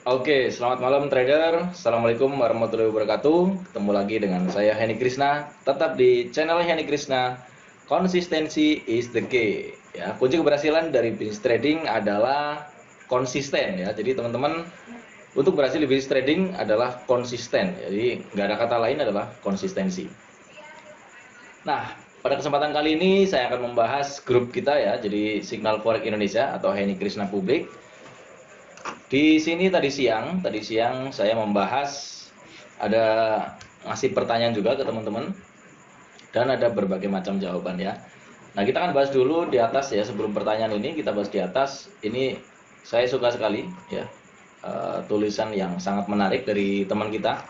Oke, selamat malam trader. Assalamualaikum warahmatullahi wabarakatuh. Ketemu lagi dengan saya Henny Krishna. Tetap di channel Henny Krishna. Konsistensi is the key. Ya, kunci keberhasilan dari bisnis trading adalah konsisten ya. Jadi teman-teman untuk berhasil di bisnis trading adalah konsisten. Jadi nggak ada kata lain adalah konsistensi. Nah, pada kesempatan kali ini saya akan membahas grup kita ya. Jadi Signal Forex Indonesia atau Henny Krishna Publik. Di sini tadi siang saya membahas ada ngasih pertanyaan juga ke teman-teman dan ada berbagai macam jawaban ya. Nah, kita akan bahas dulu di atas ya, sebelum pertanyaan ini kita bahas di atas. Ini saya suka sekali ya, tulisan yang sangat menarik dari teman kita.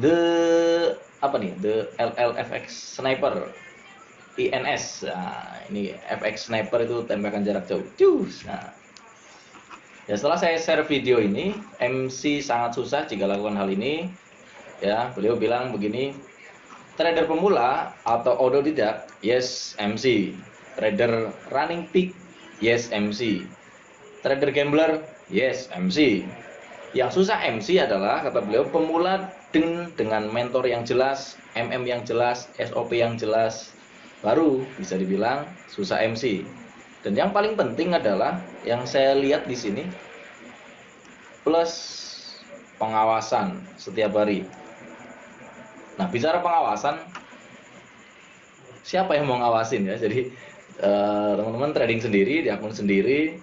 The LLFX Sniper INS. Nah, ini FX Sniper itu tembakan jarak jauh. Cus. Nah, ya, setelah saya share video ini, MC sangat susah jika lakukan hal ini. Ya, beliau bilang begini, trader pemula atau autodidak, yes MC. Trader running peak, yes MC. Trader gambler, yes MC. Yang susah MC adalah, kata beliau, pemula dengan mentor yang jelas, yang jelas, SOP yang jelas, baru bisa dibilang susah MC. Dan yang paling penting adalah yang saya lihat di sini, plus pengawasan setiap hari. Nah, bicara pengawasan, siapa yang mau ngawasin ya? Jadi teman-teman trading sendiri di akun sendiri,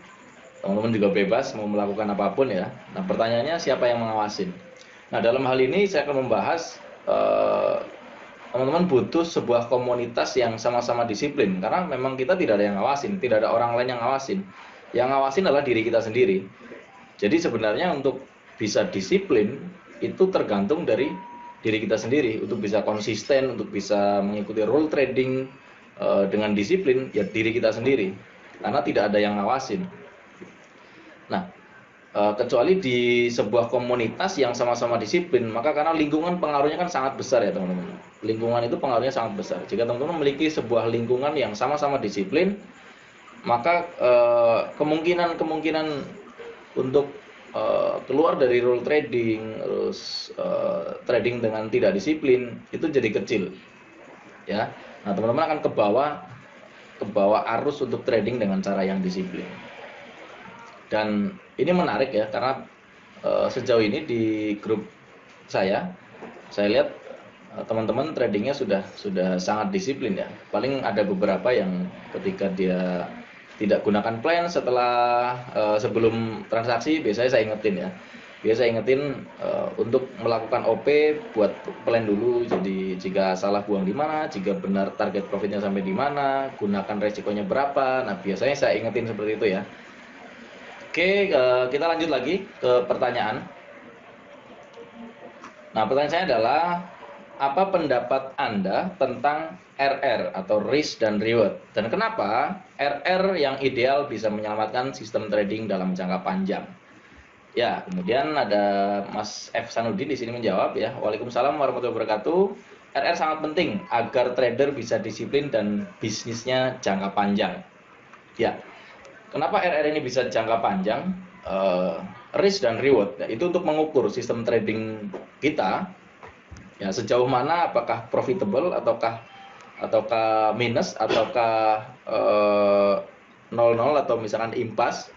teman-teman juga bebas mau melakukan apapun ya. Nah, pertanyaannya siapa yang mengawasin? Nah, dalam hal ini saya akan membahas teman-teman butuh sebuah komunitas yang sama-sama disiplin, karena memang kita tidak ada yang ngawasin, tidak ada orang lain yang ngawasin. Yang ngawasin adalah diri kita sendiri. Jadi sebenarnya untuk bisa disiplin itu tergantung dari diri kita sendiri. Untuk bisa konsisten, untuk bisa mengikuti rule trading dengan disiplin, ya diri kita sendiri. Karena tidak ada yang ngawasin. Nah, kecuali di sebuah komunitas yang sama-sama disiplin, maka karena lingkungan pengaruhnya kan sangat besar ya teman-teman. Lingkungan itu pengaruhnya sangat besar. Jika teman-teman memiliki sebuah lingkungan yang sama-sama disiplin, maka kemungkinan untuk keluar dari rule trading, terus trading dengan tidak disiplin itu jadi kecil, ya. Nah, teman-teman akan ke bawah arus untuk trading dengan cara yang disiplin. Dan ini menarik ya, karena sejauh ini di grup saya lihat teman-teman tradingnya sudah sangat disiplin ya. Paling ada beberapa yang ketika dia tidak gunakan plan setelah sebelum transaksi, biasanya saya ingetin ya. Biasa ingetin untuk melakukan OP buat plan dulu. Jadi jika salah buang di mana, jika benar target profitnya sampai di mana, gunakan resikonya berapa. Nah, biasanya saya ingetin seperti itu ya. Oke, kita lanjut lagi ke pertanyaan. Nah, pertanyaan saya adalah, apa pendapat Anda tentang RR atau risk dan reward? Dan kenapa RR yang ideal bisa menyelamatkan sistem trading dalam jangka panjang? Ya, kemudian ada Mas F. Sanudin di sini menjawab ya. Waalaikumsalam warahmatullahi wabarakatuh. RR sangat penting agar trader bisa disiplin dan bisnisnya jangka panjang. Ya, kenapa RR ini bisa jangka panjang? Risk dan reward, ya, itu untuk mengukur sistem trading kita ya, sejauh mana, apakah profitable ataukah minus, ataukah 0-0 atau misalkan impas.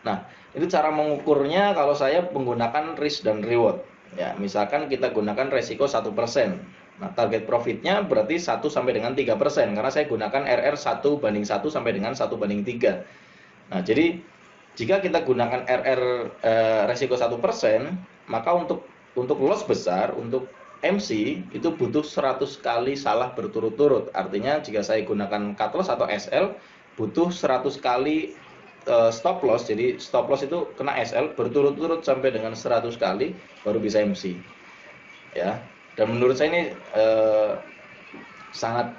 Nah, itu cara mengukurnya kalau saya menggunakan risk dan reward ya. Misalkan kita gunakan resiko 1%. Nah, target profitnya berarti 1 sampai dengan 3%, karena saya gunakan RR 1:1 sampai dengan 1:3. Nah, jadi jika kita gunakan RR resiko 1%, maka untuk loss besar, untuk MC itu butuh 100 kali salah berturut-turut. Artinya jika saya gunakan cut loss atau SL, butuh 100 kali stop loss. Jadi stop loss itu kena SL berturut-turut sampai dengan 100 kali baru bisa MC. Ya. Dan menurut saya ini sangat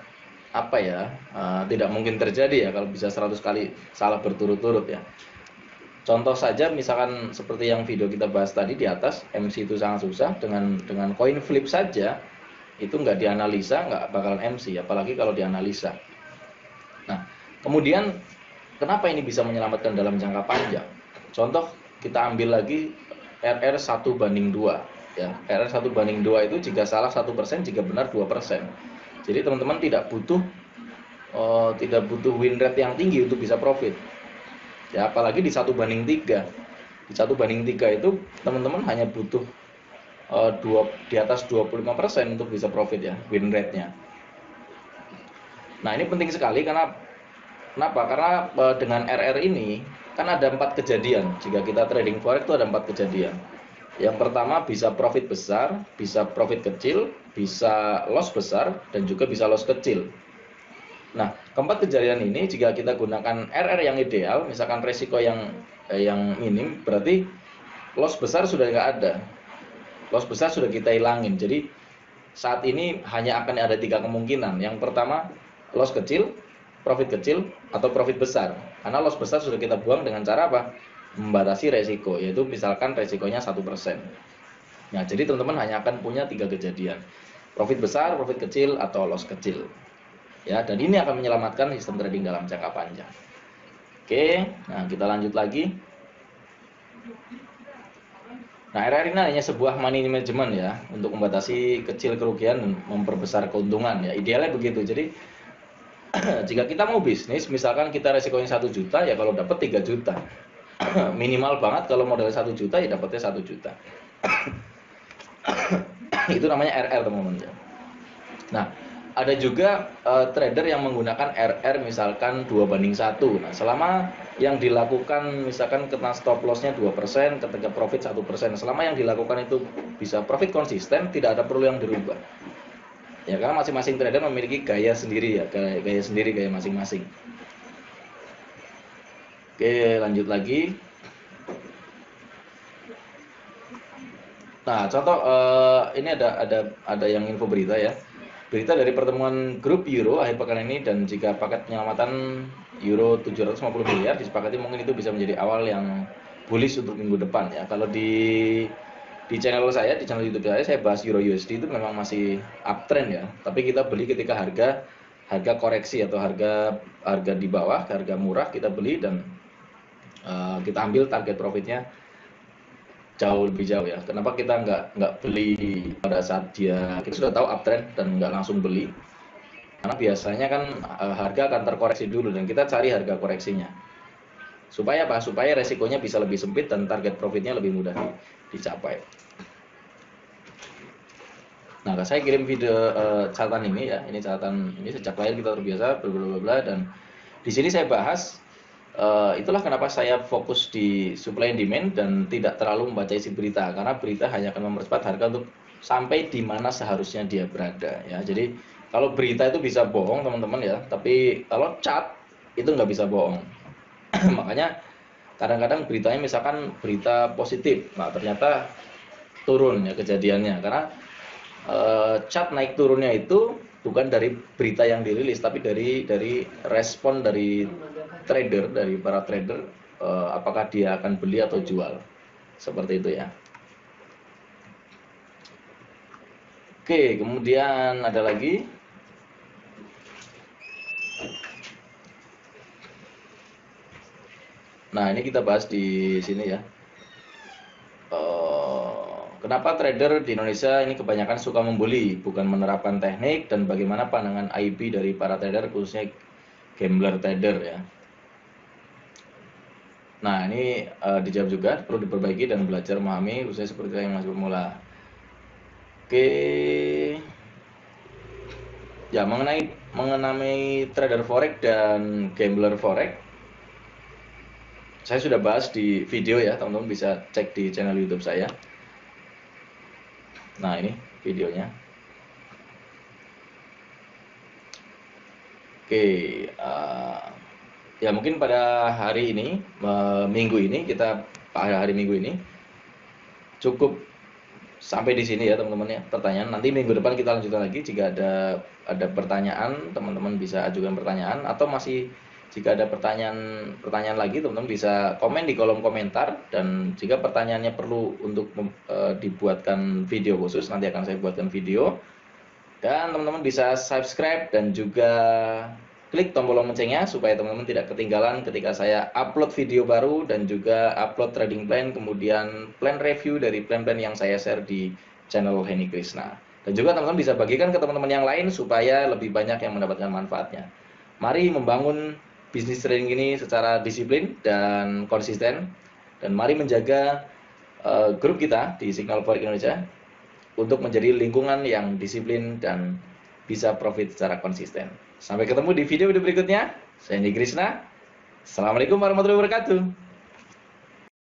tidak mungkin terjadi ya kalau bisa 100 kali salah berturut-turut ya. Contoh saja misalkan seperti yang video kita bahas tadi di atas, MC itu sangat susah. Dengan coin flip saja itu nggak dianalisa, nggak bakalan MC, apalagi kalau dianalisa. Nah, kemudian kenapa ini bisa menyelamatkan dalam jangka panjang? Contoh kita ambil lagi RR 1:2 ya. RR 1:2 itu jika salah 1%, jika benar 2%. Jadi teman-teman tidak butuh win rate yang tinggi untuk bisa profit. Ya, apalagi di 1:3. Di 1:3 itu teman-teman hanya butuh di atas 25% untuk bisa profit ya, win rate-nya. Nah, ini penting sekali kenapa? Karena dengan RR ini kan ada 4 kejadian. Jika kita trading forex itu ada 4 kejadian. Yang pertama bisa profit besar, bisa profit kecil, bisa loss besar, dan juga bisa loss kecil. Nah, keempat kejadian ini jika kita gunakan RR yang ideal, misalkan resiko yang minim, berarti loss besar sudah nggak ada. Loss besar sudah kita hilangin. Jadi saat ini hanya akan ada 3 kemungkinan. Yang pertama, loss kecil, profit kecil, atau profit besar. Karena loss besar sudah kita buang dengan cara apa? Membatasi resiko, yaitu misalkan resikonya 1%. Nah, jadi teman-teman hanya akan punya 3 kejadian. Profit besar, profit kecil, atau loss kecil. Ya, dan ini akan menyelamatkan sistem trading dalam jangka panjang. Oke, nah kita lanjut lagi. Nah, RR ini hanya sebuah money management ya, untuk membatasi kecil kerugian dan memperbesar keuntungan ya. Idealnya begitu. Jadi jika kita mau bisnis, misalkan kita resikonya 1 juta, ya kalau dapat 3 juta. Minimal banget kalau modalnya 1 juta, ya dapatnya 1 juta. Itu namanya RR, teman-teman. Nah, ada juga trader yang menggunakan RR misalkan 2:1. Nah, selama yang dilakukan misalkan kena stop loss-nya 2%, ketika profit 1%. Selama yang dilakukan itu bisa profit konsisten, tidak ada perlu yang dirubah. Ya, karena masing-masing trader memiliki gaya sendiri ya, gaya masing-masing. Oke, lanjut lagi. Nah, contoh ini ada yang info berita ya. Berita dari pertemuan grup Euro akhir pekan ini, dan jika paket penyelamatan Euro 750 miliar disepakati, mungkin itu bisa menjadi awal yang bullish untuk minggu depan ya. Kalau di channel saya, di channel YouTube saya bahas Euro USD itu memang masih uptrend ya. Tapi kita beli ketika harga koreksi atau harga di bawah, harga murah kita beli, dan kita ambil target profitnya jauh lebih jauh ya. Kenapa kita nggak beli pada saat kita sudah tahu uptrend dan nggak langsung beli? Karena biasanya kan harga akan terkoreksi dulu, dan kita cari harga koreksinya. Supaya apa? Supaya resikonya bisa lebih sempit dan target profitnya lebih mudah dicapai. Nah, saya kirim video catatan ini ya. Ini catatan ini sejak lahir kita terbiasa bla bla, dan di sini saya bahas itulah kenapa saya fokus di supply and demand dan tidak terlalu membaca isi berita, karena berita hanya akan mempercepat harga untuk sampai di mana seharusnya dia berada ya. Jadi kalau berita itu bisa bohong teman-teman ya, tapi kalau chart itu nggak bisa bohong. Makanya kadang-kadang beritanya misalkan berita positif, nah ternyata turun ya kejadiannya, karena chart naik turunnya itu bukan dari berita yang dirilis, tapi dari respon dari trader, dari para trader, apakah dia akan beli atau jual, seperti itu ya. Oke, kemudian ada lagi. Nah, ini kita bahas di sini ya. Kenapa trader di Indonesia ini kebanyakan suka membuli, bukan menerapkan teknik, dan bagaimana pandangan IB dari para trader, khususnya gambler trader ya. Nah, ini dijawab juga, perlu diperbaiki dan belajar memahami, khususnya seperti yang masih pemula. Oke, ya mengenai trader forex dan gambler forex, saya sudah bahas di video ya, teman-teman bisa cek di channel YouTube saya. Nah, ini videonya. Oke, ya mungkin pada hari ini, minggu ini hari Minggu ini cukup sampai di sini ya teman-teman ya, pertanyaan. Nanti minggu depan kita lanjutkan lagi. Jika ada pertanyaan, teman-teman bisa ajukan pertanyaan, atau jika ada pertanyaan lagi, teman-teman bisa komen di kolom komentar, dan jika pertanyaannya perlu untuk dibuatkan video khusus, nanti akan saya buatkan video. Dan teman-teman bisa subscribe dan juga klik tombol loncengnya supaya teman-teman tidak ketinggalan ketika saya upload video baru dan juga upload trading plan, kemudian plan review dari plan-plan yang saya share di channel Henny Krishna. Dan juga teman-teman bisa bagikan ke teman-teman yang lain supaya lebih banyak yang mendapatkan manfaatnya. Mari membangun bisnis trading ini secara disiplin dan konsisten, dan mari menjaga grup kita di Signal Forex Indonesia untuk menjadi lingkungan yang disiplin dan bisa profit secara konsisten. Sampai ketemu di video berikutnya. Saya Henny Krishna. Assalamualaikum warahmatullahi wabarakatuh.